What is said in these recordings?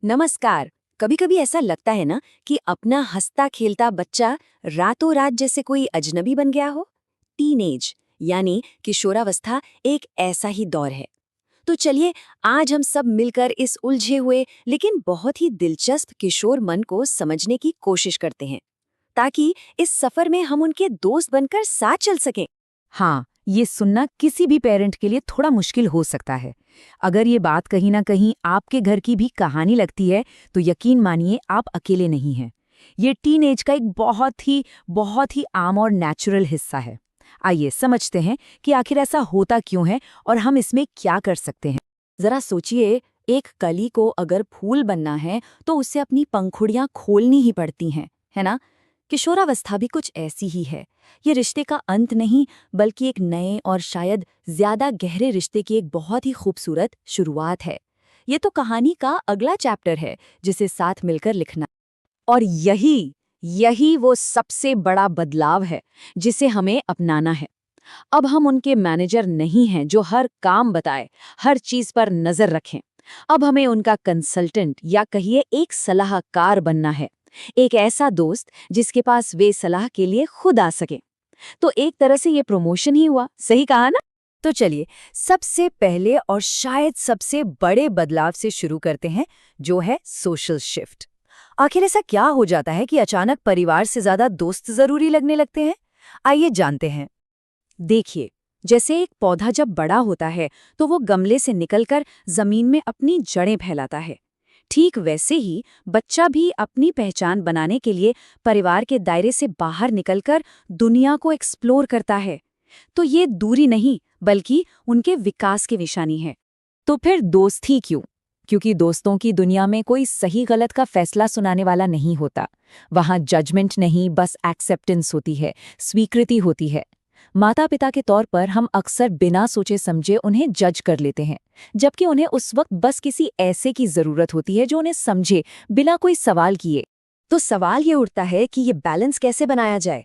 नमस्कार। कभी कभी ऐसा लगता है ना कि अपना हंसता खेलता बच्चा रातों रात जैसे कोई अजनबी बन गया हो। टीनेज यानी किशोरावस्था एक ऐसा ही दौर है। तो चलिए आज हम सब मिलकर इस उलझे हुए लेकिन बहुत ही दिलचस्प किशोर मन को समझने की कोशिश करते हैं, ताकि इस सफर में हम उनके दोस्त बनकर साथ चल सकें। हाँ, ये सुनना किसी भी पेरेंट के लिए थोड़ा मुश्किल हो सकता है। अगर ये बात कहीं ना कहीं आपके घर की भी कहानी लगती है, तो यकीन मानिए आप अकेले नहीं हैं। ये टीनेज का एक बहुत ही आम और नेचुरल हिस्सा है। आइए समझते हैं कि आखिर ऐसा होता क्यों है और हम इसमें क्या कर सकते हैं। जरा सोचिए, एक कली को अगर फूल बनना है तो उसे अपनी पंखुड़ियां खोलनी ही पड़ती हैं, है ना? किशोरावस्था भी कुछ ऐसी ही है। ये रिश्ते का अंत नहीं, बल्कि एक नए और शायद ज्यादा गहरे रिश्ते की एक बहुत ही खूबसूरत शुरुआत है। ये तो कहानी का अगला चैप्टर है जिसे साथ मिलकर लिखना। और यही यही वो सबसे बड़ा बदलाव है जिसे हमें अपनाना है। अब हम उनके मैनेजर नहीं हैं जो हर काम बताए, हर चीज पर नजर रखें। अब हमें उनका कंसल्टेंट या कहिए एक सलाहकार बनना है। एक ऐसा दोस्त जिसके पास वे सलाह के लिए खुद आ सके। तो एक तरह से ये प्रमोशन ही हुआ, सही कहा ना? तो चलिए सबसे पहले और शायद सबसे बड़े बदलाव से शुरू करते हैं, जो है सोशल शिफ्ट। आखिर ऐसा क्या हो जाता है कि अचानक परिवार से ज्यादा दोस्त जरूरी लगने लगते हैं? आइए जानते हैं। देखिए, जैसे एक पौधा जब बड़ा होता है तो वो गमले से निकलकर जमीन में अपनी जड़ें फैलाता है। ठीक वैसे ही बच्चा भी अपनी पहचान बनाने के लिए परिवार के दायरे से बाहर निकलकर दुनिया को एक्सप्लोर करता है। तो ये दूरी नहीं, बल्कि उनके विकास की निशानी है। तो फिर दोस्त ही क्यों? क्योंकि दोस्तों की दुनिया में कोई सही गलत का फैसला सुनाने वाला नहीं होता। वहां जजमेंट नहीं, बस एक्सेप्टेंस होती है, स्वीकृति होती है। माता पिता के तौर पर हम अक्सर बिना सोचे समझे उन्हें जज कर लेते हैं, जबकि उन्हें उस वक्त बस किसी ऐसे की जरूरत होती है जो उन्हें समझे बिना कोई सवाल किए। तो सवाल ये उठता है कि ये बैलेंस कैसे बनाया जाए?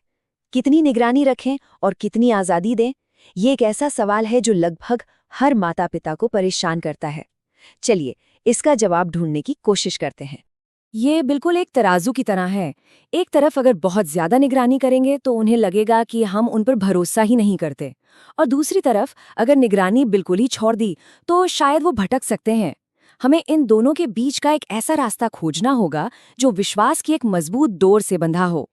कितनी निगरानी रखें और कितनी आज़ादी दें? ये एक ऐसा सवाल है जो लगभग हर माता पिता को परेशान करता है। चलिए इसका जवाब ढूंढने की कोशिश करते हैं। ये बिल्कुल एक तराजू की तरह है। एक तरफ अगर बहुत ज्यादा निगरानी करेंगे तो उन्हें लगेगा कि हम उन पर भरोसा ही नहीं करते, और दूसरी तरफ अगर निगरानी बिल्कुल ही छोड़ दी तो शायद वो भटक सकते हैं। हमें इन दोनों के बीच का एक ऐसा रास्ता खोजना होगा जो विश्वास की एक मजबूत डोर से बंधा हो।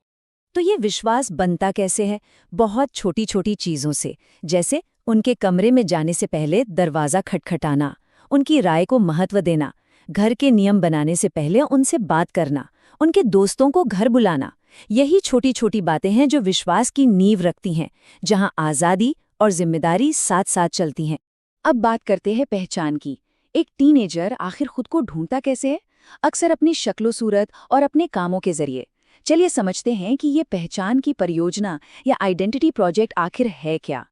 तो ये विश्वास बनता कैसे है? बहुत छोटी छोटी चीजों से, जैसे उनके कमरे में जाने से पहले दरवाजा खटखटाना, उनकी राय को महत्व देना, घर के नियम बनाने से पहले उनसे बात करना, उनके दोस्तों को घर बुलाना। यही छोटी छोटी बातें हैं जो विश्वास की नींव रखती हैं, जहां आज़ादी और जिम्मेदारी साथ साथ चलती हैं। अब बात करते हैं पहचान की। एक टीनेजर आखिर खुद को ढूंढता कैसे है? अक्सर अपनी शक्लो सूरत और अपने कामों के जरिए। चलिए समझते हैं कि ये पहचान की परियोजना या आइडेंटिटी प्रोजेक्ट आखिर है क्या।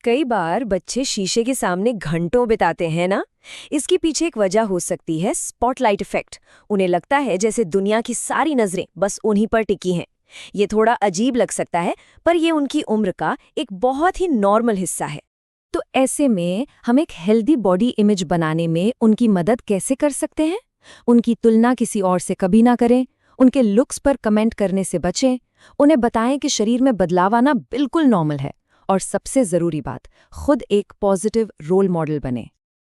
कई बार बच्चे शीशे के सामने घंटों बिताते हैं ना। इसके पीछे एक वजह हो सकती है स्पॉटलाइट इफेक्ट। उन्हें लगता है जैसे दुनिया की सारी नजरें बस उन्हीं पर टिकी हैं। ये थोड़ा अजीब लग सकता है, पर ये उनकी उम्र का एक बहुत ही नॉर्मल हिस्सा है। तो ऐसे में हम एक हेल्दी बॉडी इमेज बनाने में उनकी मदद कैसे कर सकते हैं? उनकी तुलना किसी और से कभी ना करें, उनके लुक्स पर कमेंट करने से बचें, उन्हें बताएं कि शरीर में बदलाव आना बिल्कुल नॉर्मल है, और सबसे जरूरी बात, खुद एक पॉजिटिव रोल मॉडल बने।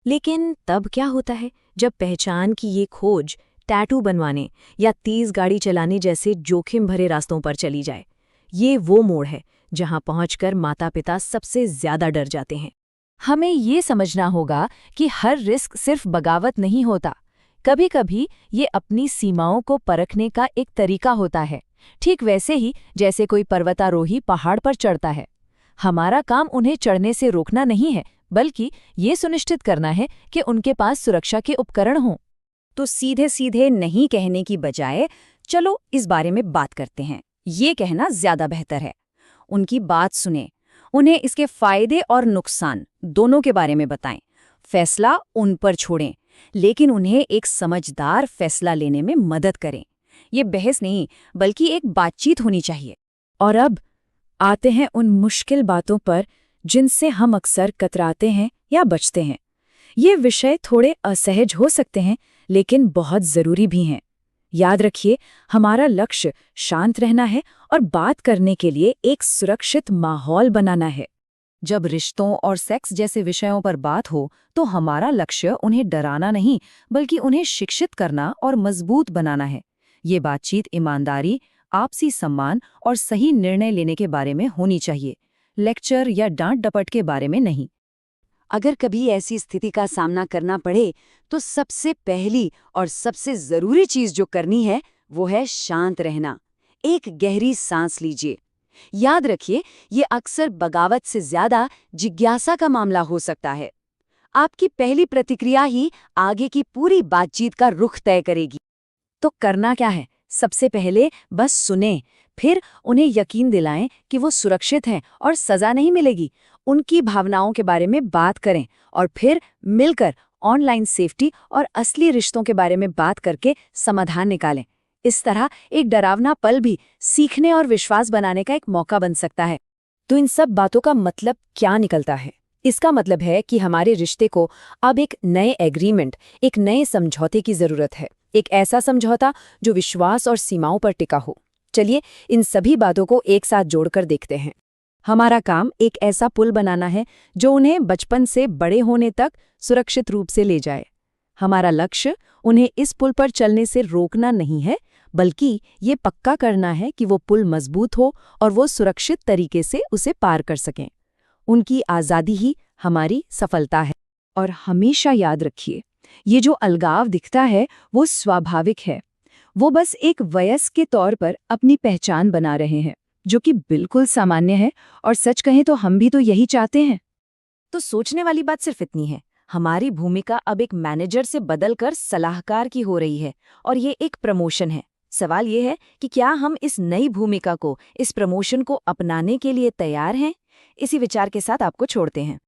लेकिन तब क्या होता है जब पहचान की ये खोज टैटू बनवाने या तेज गाड़ी चलाने जैसे जोखिम भरे रास्तों पर चली जाए? ये वो मोड़ है जहां पहुंचकर माता-पिता सबसे ज्यादा डर जाते हैं। हमें ये समझना होगा कि हर रिस्क सिर्फ बगावत नहीं होता। कभी कभी ये अपनी सीमाओं को परखने का एक तरीका होता है, ठीक वैसे ही जैसे कोई पर्वतारोही पहाड़ पर चढ़ता है। हमारा काम उन्हें चढ़ने से रोकना नहीं है, बल्कि ये सुनिश्चित करना है कि उनके पास सुरक्षा के उपकरण हों। तो सीधे सीधे नहीं कहने की बजाय चलो इस बारे में बात करते हैं, ये कहना ज्यादा बेहतर है। उनकी बात सुने, उन्हें इसके फायदे और नुकसान दोनों के बारे में बताएं। फैसला उन पर छोड़ें, लेकिन उन्हें एक समझदार फैसला लेने में मदद करें। ये बहस नहीं, बल्कि एक बातचीत होनी चाहिए। और अब आते हैं उन मुश्किल बातों पर जिनसे हम अक्सर कतराते हैं या बचते हैं। ये विषय थोड़े असहज हो सकते हैं, लेकिन बहुत जरूरी भी हैं। याद रखिए, हमारा लक्ष्य शांत रहना है और बात करने के लिए एक सुरक्षित माहौल बनाना है। जब रिश्तों और सेक्स जैसे विषयों पर बात हो तो हमारा लक्ष्य उन्हें डराना नहीं, बल्कि उन्हें शिक्षित करना और मजबूत बनाना है। ये बातचीत ईमानदारी, आपसी सम्मान और सही निर्णय लेने के बारे में होनी चाहिए, लेक्चर या डांट डपट के बारे में नहीं। अगर कभी ऐसी स्थिति का सामना करना पड़े तो सबसे पहली और सबसे जरूरी चीज जो करनी है वो है शांत रहना। एक गहरी सांस लीजिए। याद रखिए, ये अक्सर बगावत से ज्यादा जिज्ञासा का मामला हो सकता है। आपकी पहली प्रतिक्रिया ही आगे की पूरी बातचीत का रुख तय करेगी। तो करना क्या है? सबसे पहले बस सुनें, फिर उन्हें यकीन दिलाएं कि वो सुरक्षित हैं और सजा नहीं मिलेगी। उनकी भावनाओं के बारे में बात करें और फिर मिलकर ऑनलाइन सेफ्टी और असली रिश्तों के बारे में बात करके समाधान निकालें। इस तरह एक डरावना पल भी सीखने और विश्वास बनाने का एक मौका बन सकता है। तो इन सब बातों का मतलब क्या निकलता है? इसका मतलब है कि हमारे रिश्ते को अब एक नए एग्रीमेंट, एक नए समझौते की जरूरत है। एक ऐसा समझौता जो विश्वास और सीमाओं पर टिका हो। चलिए इन सभी बातों को एक साथ जोड़कर देखते हैं। हमारा काम एक ऐसा पुल बनाना है जो उन्हें बचपन से बड़े होने तक सुरक्षित रूप से ले जाए। हमारा लक्ष्य उन्हें इस पुल पर चलने से रोकना नहीं है, बल्कि ये पक्का करना है कि वो पुल मजबूत हो और वो सुरक्षित तरीके से उसे पार कर सकें। उनकी आज़ादी ही हमारी सफलता है। और हमेशा याद रखिए, ये जो अलगाव दिखता है वो स्वाभाविक है। वो बस एक वयस्क के तौर पर अपनी पहचान बना रहे हैं, जो कि बिल्कुल सामान्य है। और सच कहें तो हम भी तो यही चाहते हैं। तो सोचने वाली बात सिर्फ इतनी है, हमारी भूमिका अब एक मैनेजर से बदलकर सलाहकार की हो रही है और ये एक प्रमोशन है। सवाल ये है कि क्या हम इस नई भूमिका को, इस प्रमोशन को अपनाने के लिए तैयार हैं? इसी विचार के साथ आपको छोड़ते हैं।